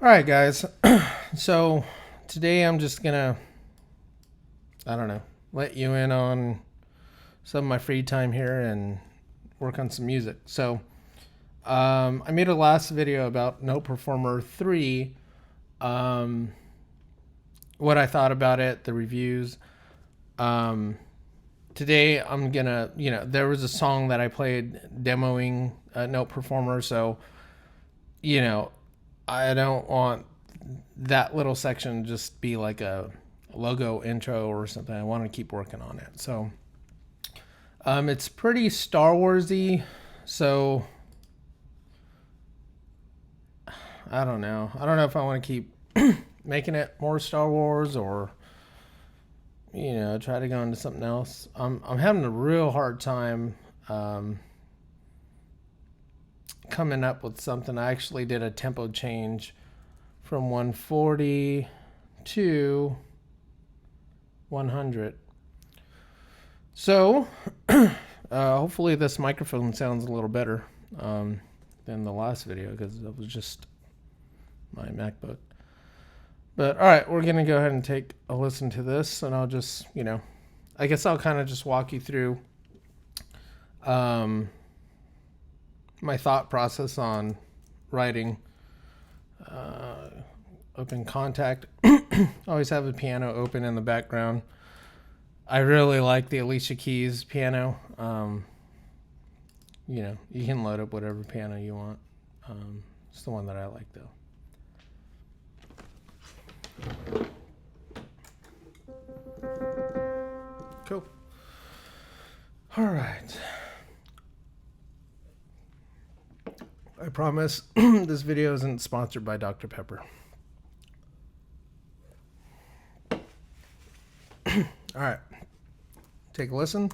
All right, guys. So today I'm just gonna, I don't know, let you in on some of my free time here and work on some music. So I made a last video about Note Performer 3, um, what I thought about it, the reviews. Um, Today I'm gonna, there was a song that I played demoing Note Performer, so you know, I don't want that little section just be like a logo intro or something. I want to keep working on it. So it's pretty Star Warsy. So I don't know. I don't know if I want to keep making it more Star Wars or try to go into something else. I'm having a real hard time coming up with something. I actually did a tempo change from 140 to 100. So hopefully this microphone sounds a little better than the last video because that was just my MacBook. But all right, we're going to go ahead and take a listen to this, and I'll just, I guess I'll kind of just walk you through my thought process on writing. Open Contact. Always have a piano open in the background. I really like the Alicia Keys piano. You can load up whatever piano you want. It's the one that I like, though. Cool. All right. I promise this video isn't sponsored by Dr. Pepper. All right. Take a listen.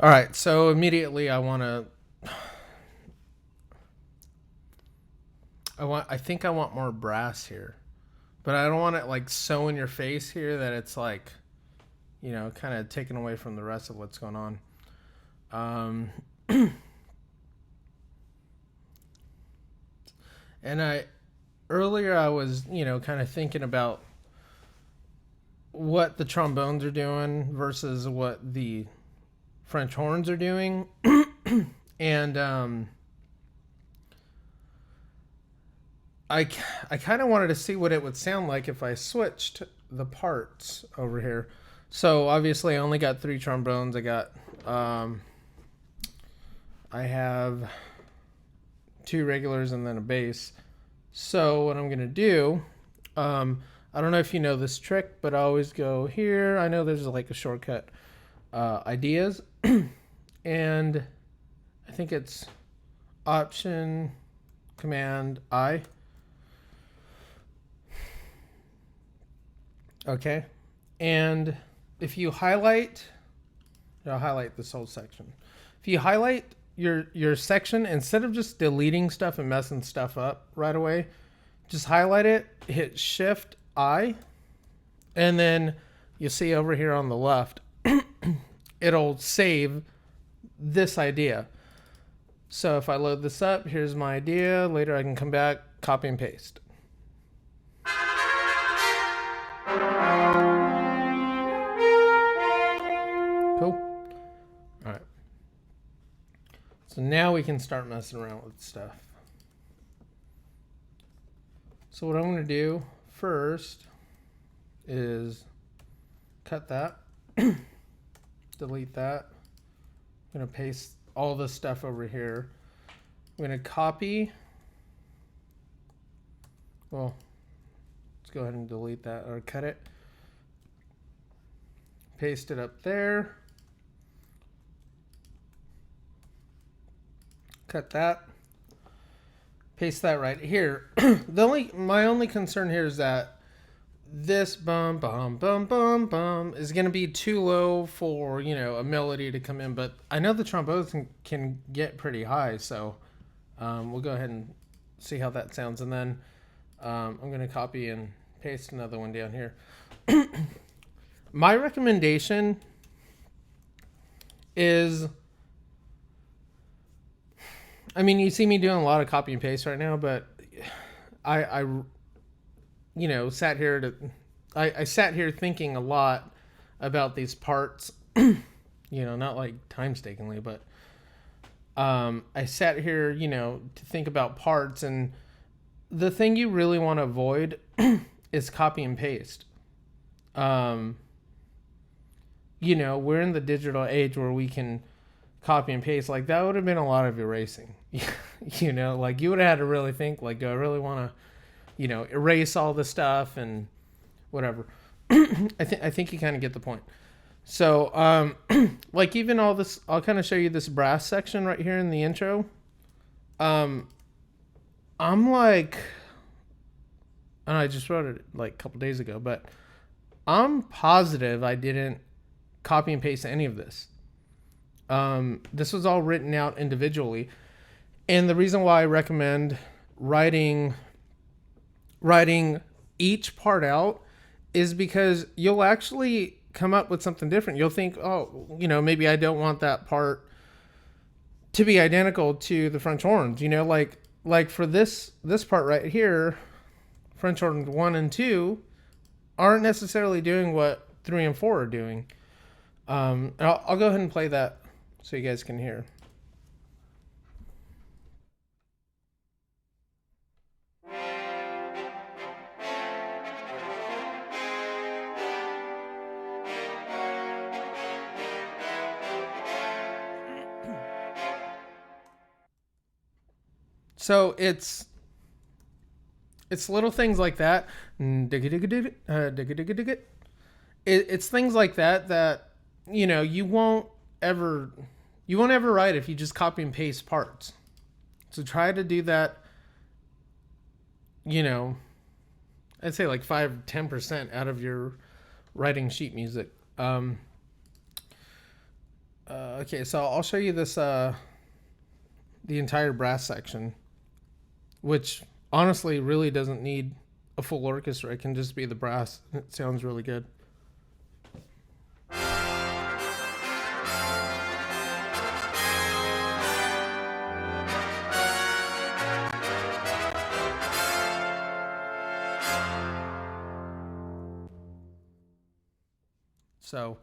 All right, so immediately I think I want more brass here. But I don't want it like so in your face here that it's like, kind of taken away from the rest of what's going on. And earlier I was, kind of thinking about what the trombones are doing versus what the French horns are doing. And I kind of wanted to see what it would sound like if I switched the parts over here. So obviously I only got 3 trombones. I have 2 regulars and then a bass. So what I'm going to do, I don't know if you know this trick, but I always go here. I know there's like a shortcut, ideas. And I think it's Option Command I. Okay. And if you highlight, I'll highlight this whole section. If you highlight your section, instead of just deleting stuff and messing stuff up right away, just highlight it, hit Shift I, and then you'll see over here on the left, it'll save this idea. So if I load this up, here's my idea. Later I can come back, copy and paste. Cool. All right. So now we can start messing around with stuff. So what I'm going to do first is cut that, delete that. I'm going to paste all this stuff over here. I'm going to copy. Well, let's go ahead and delete that or cut it. Paste it up there. Cut that. Paste that right here. My only concern here is that this bum bum bum bum bum is going to be too low for, a melody to come in, but I know the trombones can get pretty high, so we'll go ahead and see how that sounds, and then I'm going to copy and paste another one down here. My recommendation is, I mean, you see me doing a lot of copy and paste right now, but I sat here I sat here thinking a lot about these parts, not like painstakingly, but I sat here, to think about parts, and the thing you really want to avoid is copy and paste. We're in the digital age where we can copy and paste. Like, that would have been a lot of erasing. Like, you would have had to really think, like, do I really want to, erase all the stuff and whatever. I think you kind of get the point. So, like, even all this, I'll kind of show you this brass section right here in the intro. I'm like, and I just wrote it like a couple days ago, but I'm positive I didn't copy and paste any of this. This was all written out individually. And the reason why I recommend writing each part out is because you'll actually come up with something different. You'll think, oh, maybe I don't want that part to be identical to the French horns. Like for this part right here, French horns 1 and 2 aren't necessarily doing what 3 and 4 are doing. And I'll go ahead and play that so you guys can hear. So it's little things like that. It's things like that you won't ever write if you just copy and paste parts. So try to do that. I'd say like 5-10% out of your writing sheet music. Okay, so I'll show you this the entire brass section, which honestly really doesn't need a full orchestra. It can just be the brass. It sounds really good. So,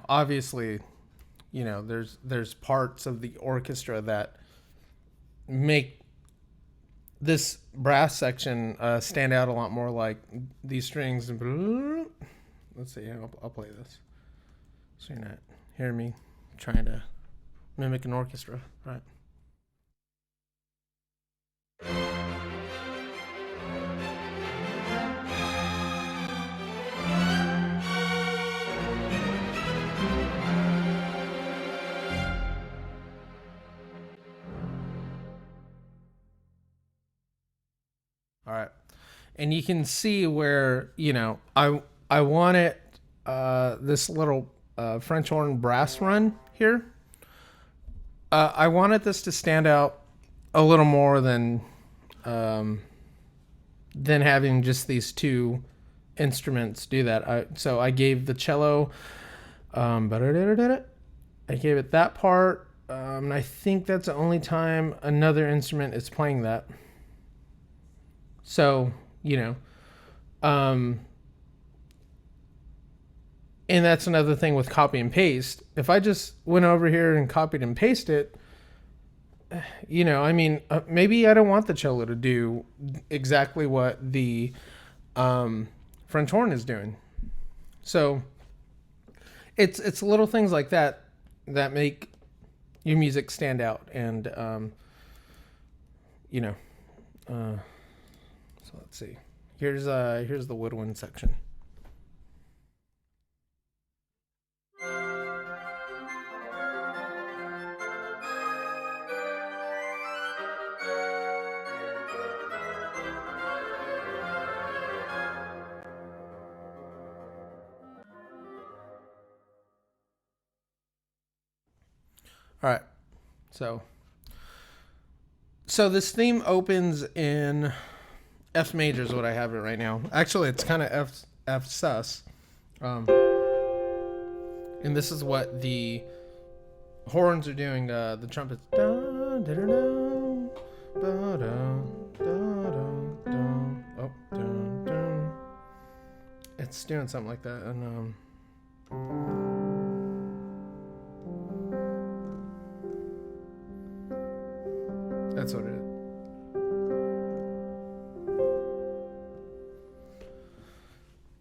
obviously, there's parts of the orchestra that make this brass section stand out a lot more, like these strings. Let's see, I'll play this so you're not hearing me trying to mimic an orchestra, right? All right. And you can see where, I want it, this little French horn brass run here. I wanted this to stand out a little more than having just these two instruments do that. So I gave the cello, I gave it that part. And I think that's the only time another instrument is playing that. So, and that's another thing with copy and paste. If I just went over here and copied and pasted it, maybe I don't want the cello to do exactly what the French horn is doing. So it's little things like that that make your music stand out. And, so let's see. Here's the woodwind section. All right. So this theme opens in F major is what I have it right now. Actually, it's kind of F sus. And this is what the horns are doing. The trumpets. It's doing something like that. And that's what it is.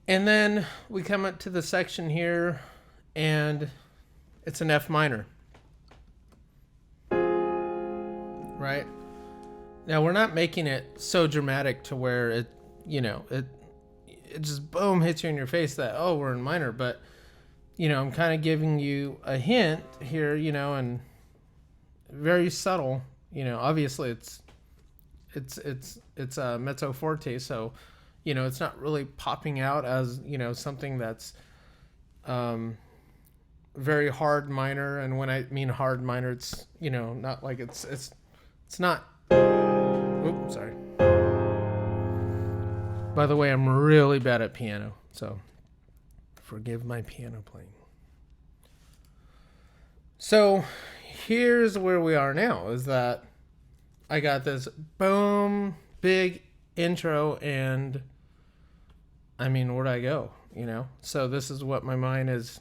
And then we come up to the section here, and it's an F minor. Right? Now, we're not making it so dramatic to where it just boom hits you in your face that, oh, we're in minor. But, I'm kind of giving you a hint here, and very subtle. Obviously it's a mezzo forte, so it's not really popping out as something that's very hard minor. And when I mean hard minor, it's not like it's not. Oops, sorry. By the way, I'm really bad at piano, so forgive my piano playing. So here's where we are now, is that I got this boom, big intro, and I mean, where'd I go? So this is what my mind is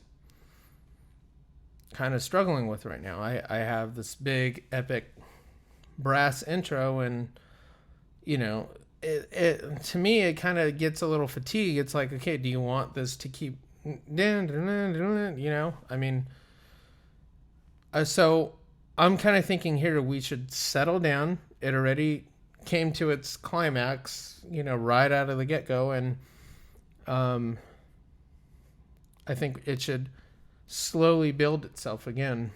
kind of struggling with right now. I have this big, epic brass intro, and it to me, it kind of gets a little fatigue. It's like, okay, do you want this to keep I mean, so I'm kind of thinking here we should settle down. It already came to its climax, right out of the get-go, and I think it should slowly build itself again.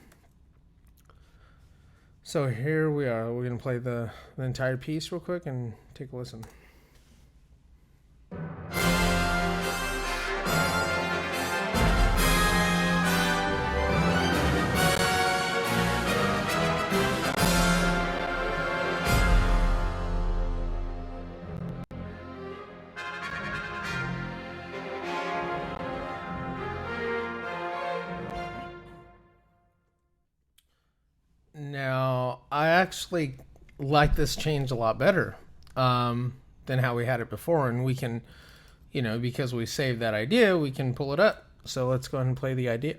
So here we are. We're going to play the entire piece real quick and take a listen. Now, I actually like this change a lot better than how we had it before. And we can, because we saved that idea, we can pull it up. So let's go ahead and play the idea.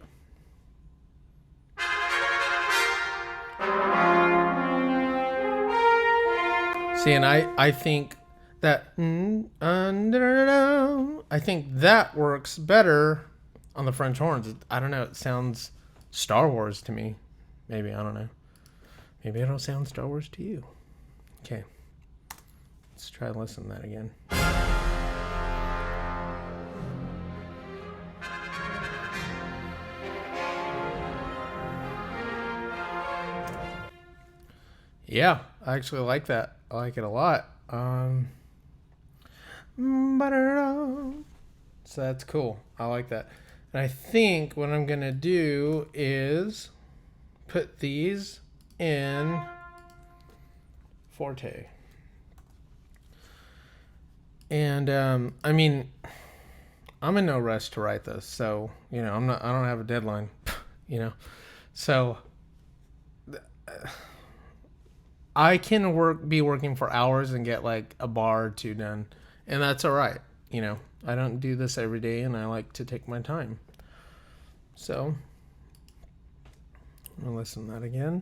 See, and I think that works better on the French horns. I don't know. It sounds Star Wars to me. Maybe, I don't know. Maybe it'll sound Star Wars to you. Okay. Let's try to listen to that again. Yeah, I actually like that. I like it a lot. So that's cool. I like that. And I think what I'm going to do is put these in forte. And I mean, I'm in no rush to write this, so I don't have a deadline. So I can be working for hours and get like a bar or two done, and that's all right. I don't do this every day, and I like to take my time. So I'm gonna listen to that again.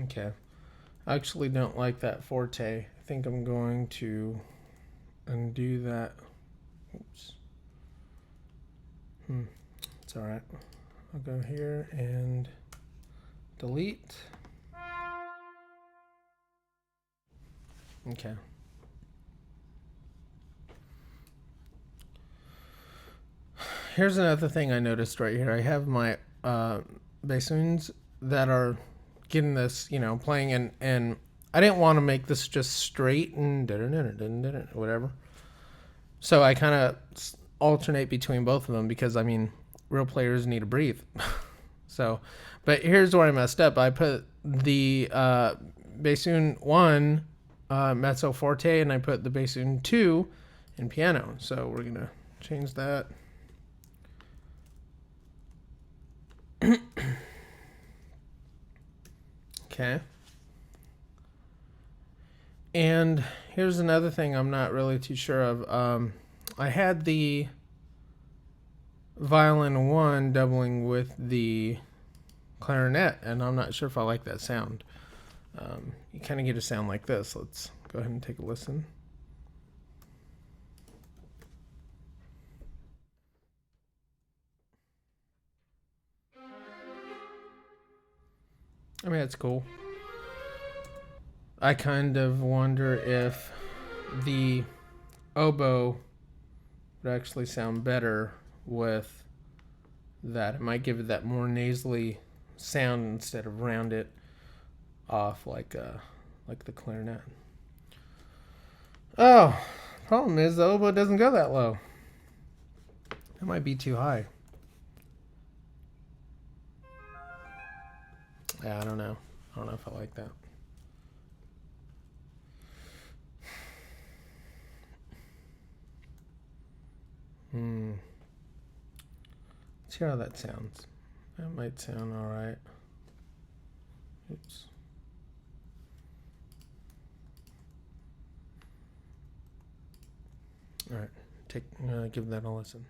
Okay. I actually don't like that forte. I think I'm going to undo that. Oops. It's all right. I'll go here and delete. Okay. Here's another thing I noticed right here. I have my bassoons that are getting this, playing, and I didn't want to make this just straight and whatever. So I kind of alternate between both of them because, I mean, real players need to breathe. So, but here's where I messed up. I put the bassoon 1 mezzo forte, and I put the bassoon 2 in piano. So we're going to change that. Okay. And here's another thing I'm not really too sure of. I had the violin 1 doubling with the clarinet, and I'm not sure if I like that sound. You kind of get a sound like this. Let's go ahead and take a listen. I mean, it's cool. I kind of wonder if the oboe would actually sound better with that. It might give it that more nasally sound instead of round it off like the clarinet. Oh, problem is the oboe doesn't go that low. It might be too high. Yeah, I don't know. I don't know if I like that. Let's hear how that sounds. That might sound all right. Oops. All right, give that a listen.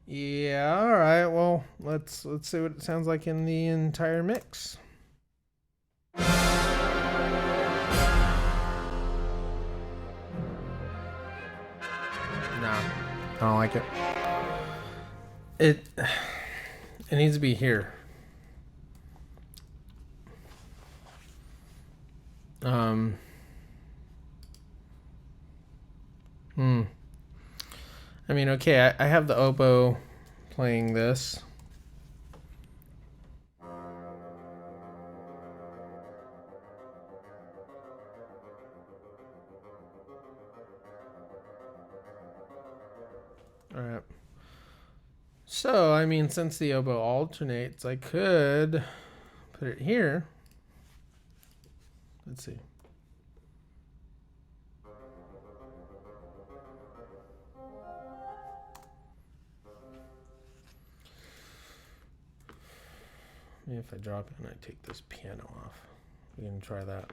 Yeah, all right. Well, let's see what it sounds like in the entire mix. No, I don't like it. It needs to be here. I mean, okay, I have the oboe playing this. All right. So, I mean, since the oboe alternates, I could put it here. Let's see. Maybe if I drop it and I take this piano off, we can try that.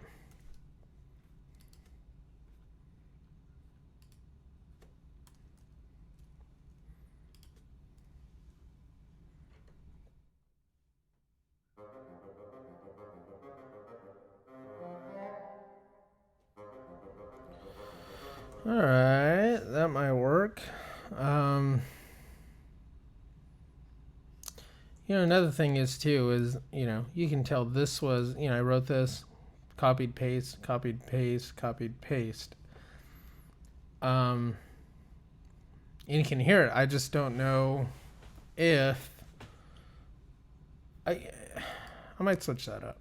All right, that might work. Another thing is too is, you can tell this was, I wrote this, copied, paste, copied, paste, copied, paste. And you can hear it. I just don't know if I might switch that up.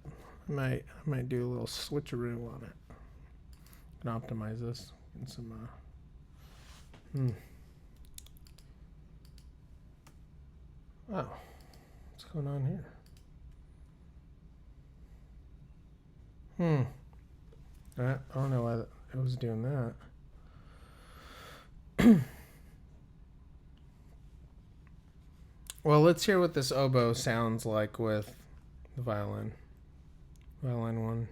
I might do a little switcheroo on it. I can optimize this in some Oh, what's going on here? I don't know why it was doing that. Well, let's hear what this oboe sounds like with the violin. Violin 1.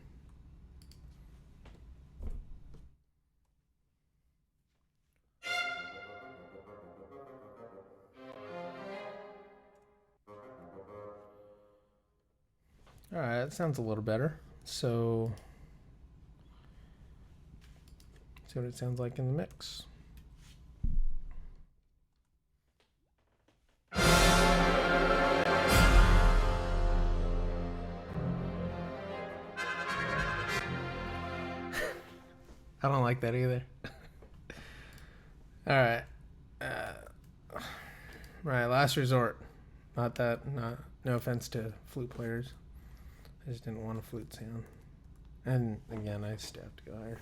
All right, that sounds a little better. So, see what it sounds like in the mix. I don't like that either. All right. Right, last resort. Not that, no offense to flute players. I just didn't want a flute sound. And again, I just have to go higher.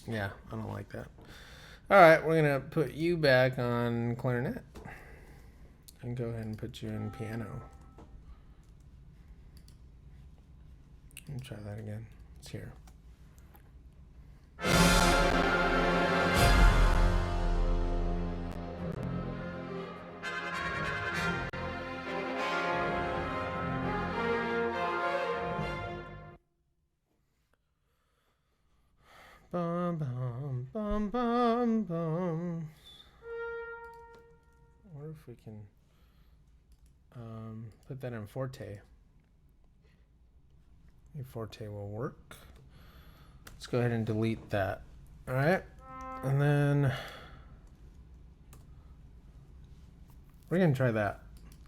Yeah, I don't like that. All right, we're going to put you back on clarinet. And go ahead and put you in piano. Let me try that again. It's here. Bum, bum, bum, bum, bum. Or if we can put that in forte. Maybe forte will work. Let's go ahead and delete that. All right. And then we're going to try that.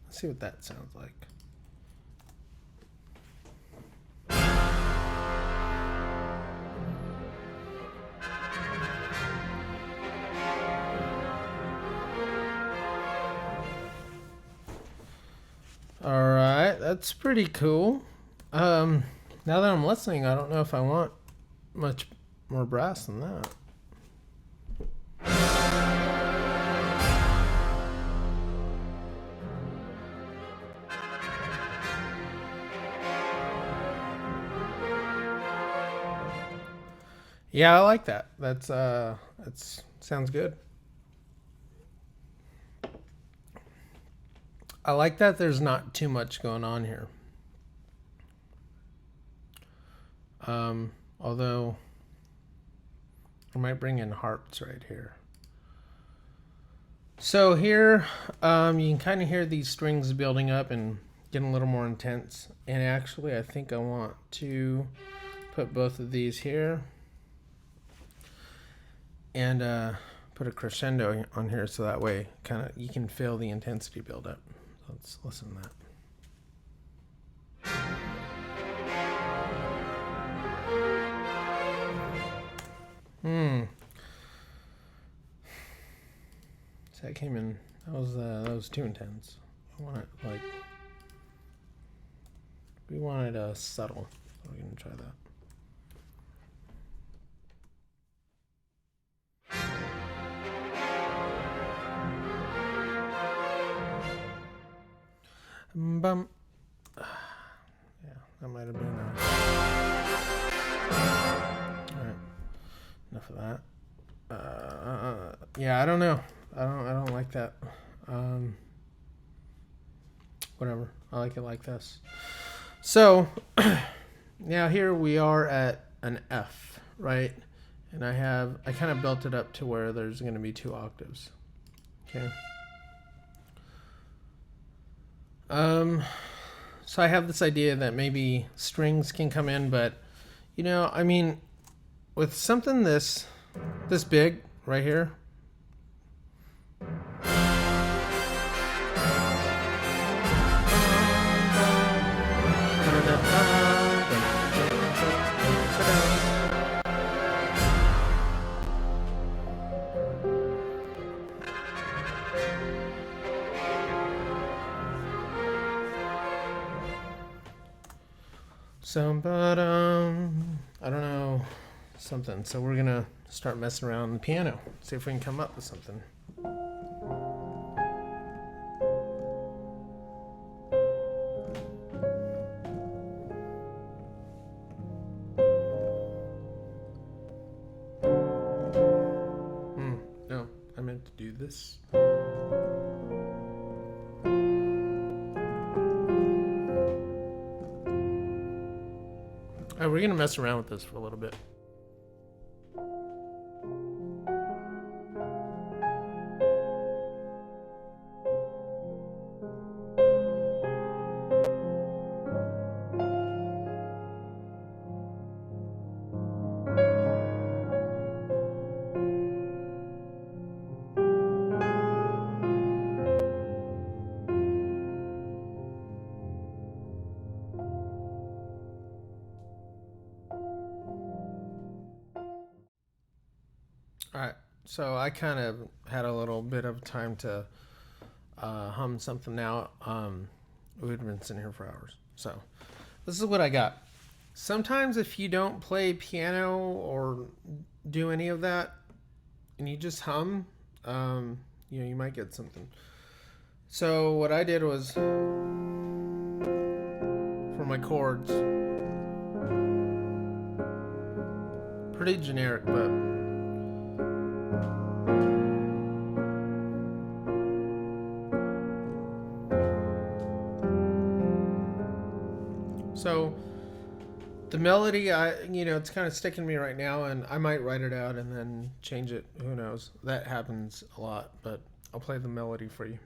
Let's see what that sounds like. All right, that's pretty cool. Now that I'm listening, I don't know if I want much more brass than that. Yeah, I like that. That's sounds good. I like that there's not too much going on here. Although I might bring in harps right here. So here, you can kind of hear these strings building up and getting a little more intense. And actually, I think I want to put both of these here and put a crescendo on here so that way kind of you can feel the intensity build up. Let's listen to that. So that came in. That was too intense. I want it like we wanted a subtle. So we're gonna try that. Bum. Yeah, that might have been. All right, enough of that. Yeah, I don't know. I don't like that. Whatever. I like it like this. So now here we are at an F, right? And I kind of built it up to where there's going to be 2 octaves. Okay. So I have this idea that maybe strings can come in, but I mean, with something this big right here. So, I don't know, something. So we're gonna start messing around on the piano, see if we can come up with something. No, I meant to do this. We're gonna mess around with this for a little bit. All right. So I kind of had a little bit of time to hum something out. We've been sitting here for hours. So this is what I got. Sometimes if you don't play piano or do any of that and you just hum, you might get something. So what I did was for my chords, pretty generic, but so the melody, it's kind of sticking me right now, and I might write it out and then change it. Who knows? That happens a lot, but I'll play the melody for you.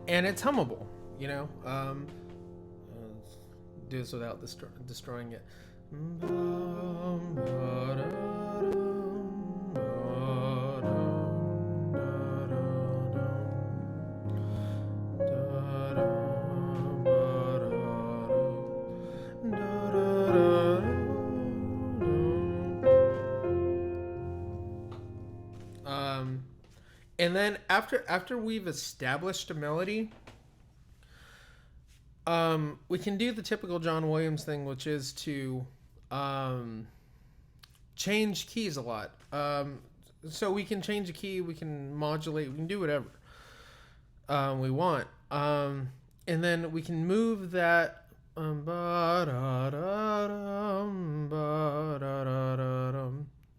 And it's hummable, you know. Let's do this without destroying it. And then after we've established a melody, we can do the typical John Williams thing, which is to change keys a lot. So we can change a key, we can modulate, we can do whatever we want. And then we can move that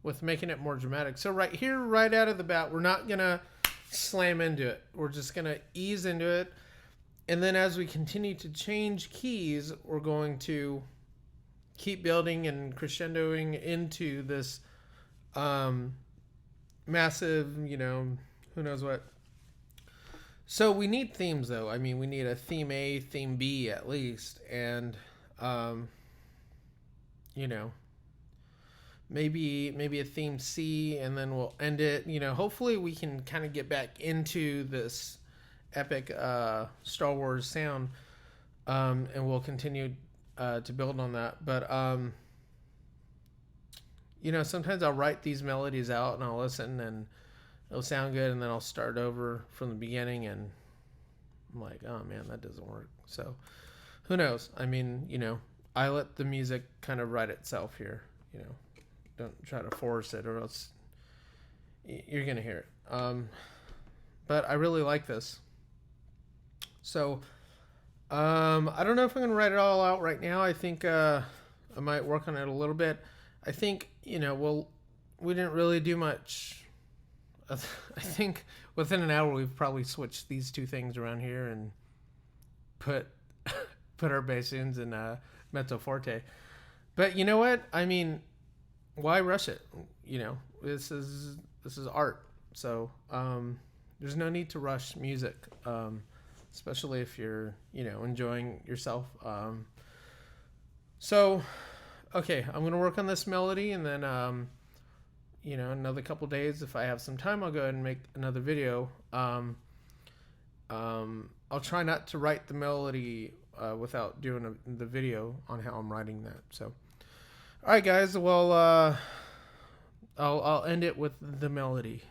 with making it more dramatic. So right here, right out of the bat, we're not going to slam into it. We're just going to ease into it. And then as we continue to change keys, we're going to keep building and crescendoing into this massive, who knows what. So we need themes, though. I mean, we need a theme A, theme B at least. And, maybe a theme C, and then we'll end it. Hopefully we can kind of get back into this epic Star Wars sound, and we'll continue to build on that. But sometimes I'll write these melodies out and I'll listen and it'll sound good, and then I'll start over from the beginning and I'm like, oh man, that doesn't work. So who knows? I mean, I let the music kind of write itself here. Don't try to force it, or else you're gonna hear it. But I really like this. So I don't know if I'm gonna write it all out right now. I think I might work on it a little bit. I think we didn't really do much. I think within an hour we've probably switched these two things around here and put our bass ins in mezzo forte. But you know what? I mean, why rush it? This is art. So there's no need to rush music, especially if you're enjoying yourself. So okay, I'm gonna work on this melody, and then another couple days, if I have some time, I'll go ahead and make another video. I'll try not to write the melody without doing the video on how I'm writing that. So, all right, guys. Well, I'll end it with the melody.